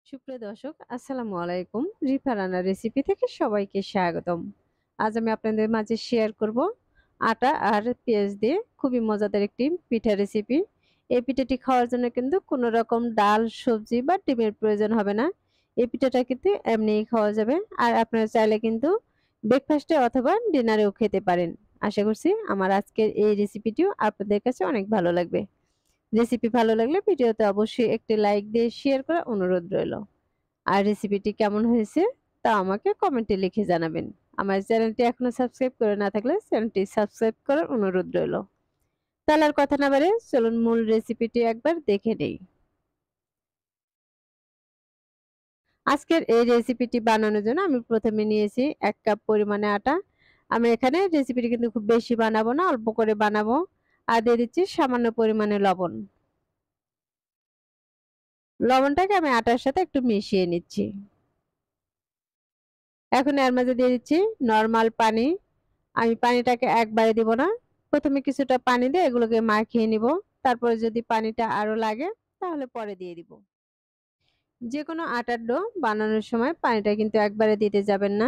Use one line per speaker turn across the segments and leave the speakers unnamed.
সুপ্রিয় দর্শক, আসসালামু আলাইকুম। রিফা রান্নার রেসিপি থেকে সবাইকে স্বাগতম। আজ আমি আপনাদের মাঝে শেয়ার করব আটা আর পেঁয়াজ দিয়ে খুবই মজাদার একটি পিঠা রেসিপি। এই পিঠাটি খাওয়ার জন্য কিন্তু কোনো রকম ডাল, সবজি বা ডিমের প্রয়োজন হবে না। এই পিঠাটা কিন্তু এমনিই খাওয়া যাবে। আর আপনারা চাইলে কিন্তু ব্রেকফাস্টে অথবা ডিনারেও খেতে পারেন। আশা করছি আমার আজকের এই রেসিপিটিও আপনাদের কাছে অনেক ভালো লাগবে। রেসিপি ভালো লাগলে ভিডিওতে অবশ্যই একটি লাইক দিয়ে শেয়ার করার অনুরোধ রইল। আর রেসিপিটি কেমন হয়েছে তা আমাকে কমেন্টে লিখে জানাবেন। আমার চ্যানেলটি এখনো সাবস্ক্রাইব করে না থাকলে চ্যানেলটি সাবস্ক্রাইব করার অনুরোধ রইল। তাহলে আর কথা না বাড়িয়ে চলুন মূল রেসিপিটি একবার দেখে নেই। আজকের এই রেসিপিটি বানানোর জন্য আমি প্রথমে নিয়েছি ১ কাপ পরিমাণে আটা। আমি এখানে রেসিপিটি কিন্তু খুব বেশি বানাবো না, অল্প করে বানাবো। আর দিয়ে দিচ্ছি সামান্য পরিমাণে লবণ। লবণটাকে আমি আটার সাথে একটু মিশিয়ে নিচ্ছি। এখন এর মাঝে দিয়ে দিচ্ছি নরমাল পানি। আমি পানিটাকে একবারে দিব না। প্রথমে কিছুটা পানি দিয়ে এগুলোকে মাখিয়ে নিব। তারপরে যদি পানিটা আরো লাগে তাহলে পরে দিয়ে দিব। যেকোনো আটার ডো বানানোর সময় পানিটা কিন্তু একবারে দিতে যাবেন না।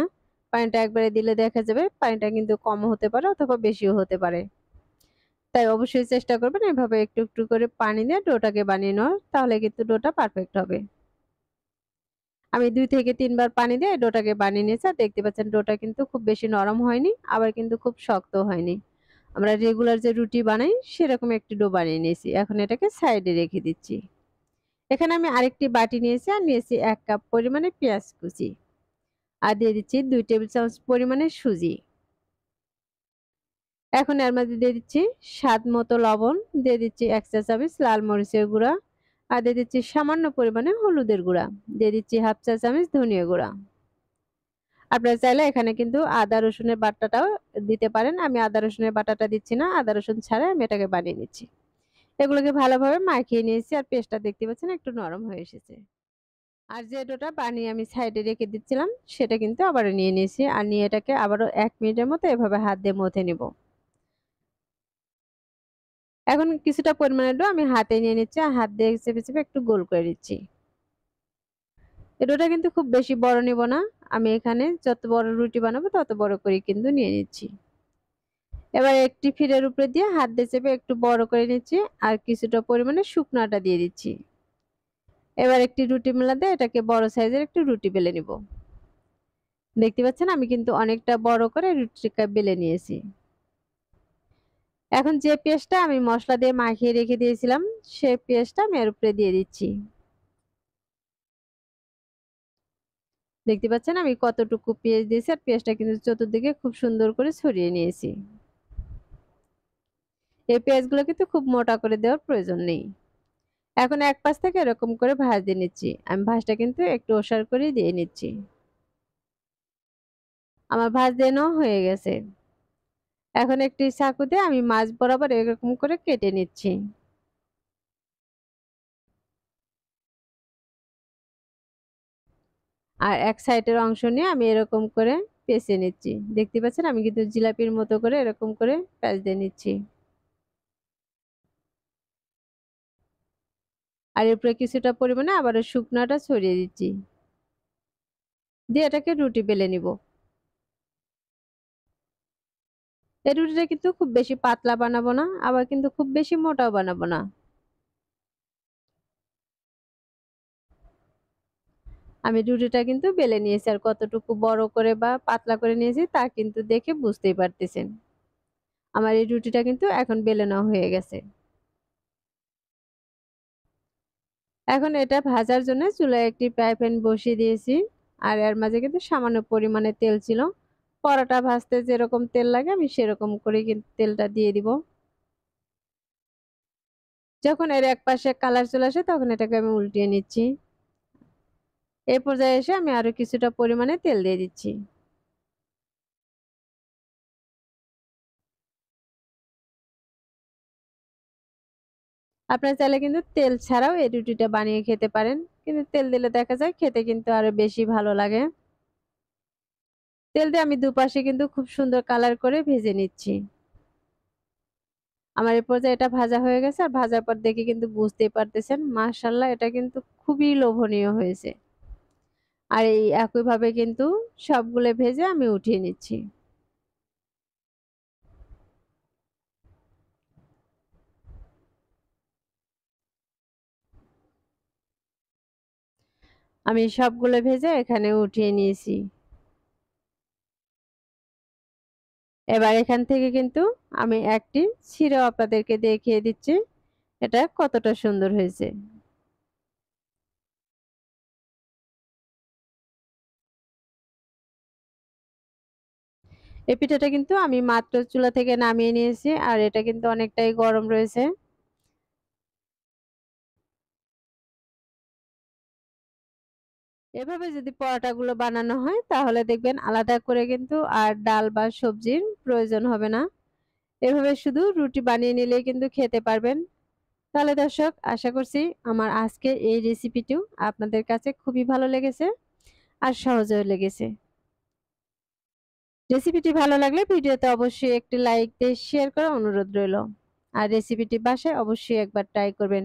পানিটা একবারে দিলে দেখা যাবে পানিটা কিন্তু কমও হতে পারে অথবা বেশিও হতে পারে। তাই অবশ্যই চেষ্টা করবেন এভাবে একটু একটু করে পানি দিয়ে ডোটাকে বানিয়ে নেওয়ার, তাহলে কিন্তু ডোটা পারফেক্ট হবে। আমি ২ থেকে ৩ বার পানি দিয়ে ডোটাকে বানিয়ে নিয়েছি। আর দেখতে পাচ্ছেন ডোটা কিন্তু খুব বেশি নরম হয়নি, আবার কিন্তু খুব শক্তও হয়নি। আমরা রেগুলার যে রুটি বানাই সেরকম একটি ডো বানিয়ে নিয়েছি। এখন এটাকে সাইডে রেখে দিচ্ছি। এখানে আমি আরেকটি বাটি নিয়েছি আর নিয়েছি ১ কাপ পরিমাণে পেঁয়াজ কুচি। আর দিয়ে দিচ্ছি ২ টেবিল চামচ পরিমাণে সুজি। এখন এর মধ্যে দিয়ে দিচ্ছি স্বাদ মতো লবণ, দিয়ে দিচ্ছি ১ চা চামচ লাল মরিচের গুঁড়া, আর দিয়ে দিচ্ছি সামান্য পরিমাণে হলুদের গুঁড়া, দিয়ে দিচ্ছি ১/২ চা চামচ ধনিয়া গুঁড়া। আপনারা চাইলে এখানে কিন্তু আদা রসুনের বাটাটাও দিতে পারেন। আমি আদা রসুনের বাটাটা দিচ্ছি না। আদা রসুন ছাড়াই আমি এটাকে বানিয়ে নিচ্ছি। এগুলোকে ভালোভাবে মাখিয়ে নিয়েছি আর পেস্টটা দেখতে পাচ্ছেন একটু নরম হয়ে এসেছে। আর যে ডোটা বানিয়ে আমি সাইডে রেখে দিচ্ছিলাম সেটা কিন্তু আবারও নিয়ে নিয়েছি। আর নিয়ে এটাকে আবারও ১ মিনিটের মতো এভাবে হাত দিয়ে মথে নিব। এখন কিছুটা পরিমাণের ডো আমি হাতে নিয়ে নিচ্ছি আর হাত দিয়ে চেপে, চেপে একটু গোল করে নিচ্ছি। এই ডোটা কিন্তু খুব বেশি বড় নিব না। আমি এখানে যত বড় রুটি বানাবো তত বড় করে কিন্তু নিয়ে নিচ্ছি। এবার একটি ফিরের উপরে দিয়ে হাত দিয়ে চেপে একটু বড় করে নিচ্ছি আর কিছুটা পরিমাণে শুকনো আটা দিয়ে দিচ্ছি। এবার একটি রুটি বেলা দিয়ে এটাকে বড় সাইজের একটু রুটি বেলে নিব। দেখতে পাচ্ছেন আমি কিন্তু অনেকটা বড় করে রুটিটা বেলে নিয়েছি। এখন যে পেস্টটা আমি মশলা দিয়ে মাখিয়ে রেখে দিয়েছিলাম সেই পেস্টটা আমি এর উপরে দিয়ে দিচ্ছি। দেখতে পাচ্ছেন আমি কতটুকু পেঁয়াজ দিয়েছি আর পেঁয়াজটা কিন্তু চতুর্দিকে খুব সুন্দর করে ছড়িয়ে নিয়েছি। এই পেঁয়াজগুলো কিন্তু খুব মোটা করে দেওয়ার প্রয়োজন নেই। এখন এক পাশ থেকে এরকম করে ভাঁজ দিয়ে নিচ্ছি। আমি ভাঁজটা কিন্তু একটু ওসার করে দিয়ে নিচ্ছি। আমার ভাঁজ দিয়ে নেওয়া হয়ে গেছে। এখন একটি চাকু দিয়ে আমি মাছ বরাবর এরকম করে কেটে নিচ্ছি। আর এক সাইডের অংশ নিয়ে আমি এরকম করে পেঁচে নিচ্ছি। দেখতে পাচ্ছেন আমি কিন্তু জিলাপির মতো করে এরকম করে প্যাঁচ দিয়ে নিচ্ছি। আর এরপরে কিছুটা পরিমাণে আবারও শুকনো আটা ছড়িয়ে দিচ্ছি। দিয়ে এটাকে রুটি বেলে নিব। এই রুটিটা কিন্তু খুব বেশি পাতলা বানাবো না, আবার কিন্তু খুব বেশি মোটাও বানাবো না। আমি রুটিটা কিন্তু বেলে নিয়েছি আর কতটুকু বড় করে বা পাতলা করে নিয়েছি তা কিন্তু দেখে বুঝতেই পারতেছেন। আমার এই রুটিটা কিন্তু এখন বেলে নেওয়া হয়ে গেছে। এখন এটা ভাজার জন্য চুলায় একটি ফ্রাই প্যান বসিয়ে দিয়েছি। আর এর মাঝে কিন্তু সামান্য পরিমাণে তেল ছিল। পরোটা ভাজতে যেরকম তেল লাগে আমি সেরকম করে কিন্তু তেলটা দিয়ে দিব। যখন এর এক পাশে কালার চলে আসে তখন এটাকে আমি উল্টিয়ে নিচ্ছি। এই পর্যায়ে এসে আমি আরো কিছুটা পরিমাণে তেল দিয়ে দিচ্ছি। আপনারা চাইলে কিন্তু তেল ছাড়াও এই রুটিটা বানিয়ে খেতে পারেন। কিন্তু তেল দিলে দেখা যায় খেতে কিন্তু আরো বেশি ভালো লাগে। তেল দিয়ে আমি দুপাশে কিন্তু খুব সুন্দর কালার করে ভেজে নিচ্ছি। আমার এই পর্যায়ে এটা ভাজা হয়ে গেছে আর ভাজার পর দেখে কিন্তু বুঝতেই পারতেছেন মাশাআল্লাহ এটা কিন্তু খুবই লোভনীয় হয়েছে। আর এই একইভাবে কিন্তু সবগুলো ভেজে আমি উঠিয়ে নিচ্ছি। আমি সবগুলো ভেজে এখানে উঠিয়ে নিয়েছি। এবার এখান থেকে কিন্তু আমি একটি ছিঁড়েও আপনাদেরকে দেখিয়ে দিচ্ছি এটা কতটা সুন্দর হয়েছে। এই পিঠাটা কিন্তু আমি মাত্র চুলা থেকে নামিয়ে নিয়েছি আর এটা কিন্তু অনেকটাই গরম রয়েছে। এভাবে যদি পরোটাগুলো বানানো হয় তাহলে দেখবেন আলাদা করে কিন্তু আর ডাল বা সবজির প্রয়োজন হবে না। এভাবে শুধু রুটি বানিয়ে নিলেই কিন্তু খেতে পারবেন। তাহলে দর্শক আশা করছি আমার আজকের এই রেসিপিটিও আপনাদের কাছে খুবই ভালো লেগেছে আর সহজও লেগেছে। রেসিপিটি ভালো লাগলে ভিডিওতে অবশ্যই একটি লাইক দিয়ে শেয়ার করার অনুরোধ রইল। আর রেসিপিটি বাসায় অবশ্যই একবার ট্রাই করবেন।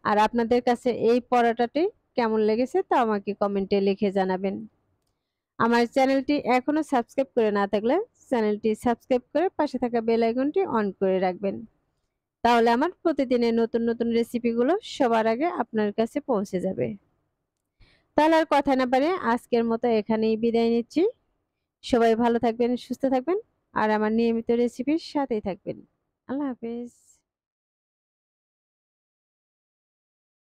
আর আপনাদের কাছে এই পরোটাটি কেমন লেগেছে তা আমাকে কমেন্টে লিখে জানাবেন। আমার চ্যানেলটি এখনো সাবস্ক্রাইব করে না থাকলে চ্যানেলটি সাবস্ক্রাইব করে পাশে থাকা বেল আইকনটি অন করে রাখবেন। তাহলে আমার প্রতিদিনের নতুন নতুন রেসিপিগুলো সবার আগে আপনার কাছে পৌঁছে যাবে। তাহলে আর কথা না বাড়িয়ে আজকের মতো এখানেই বিদায় নিচ্ছি। সবাই ভালো থাকবেন, সুস্থ থাকবেন আর আমার নিয়মিত রেসিপির সাথেই থাকবেন। আল্লাহ হাফেজ।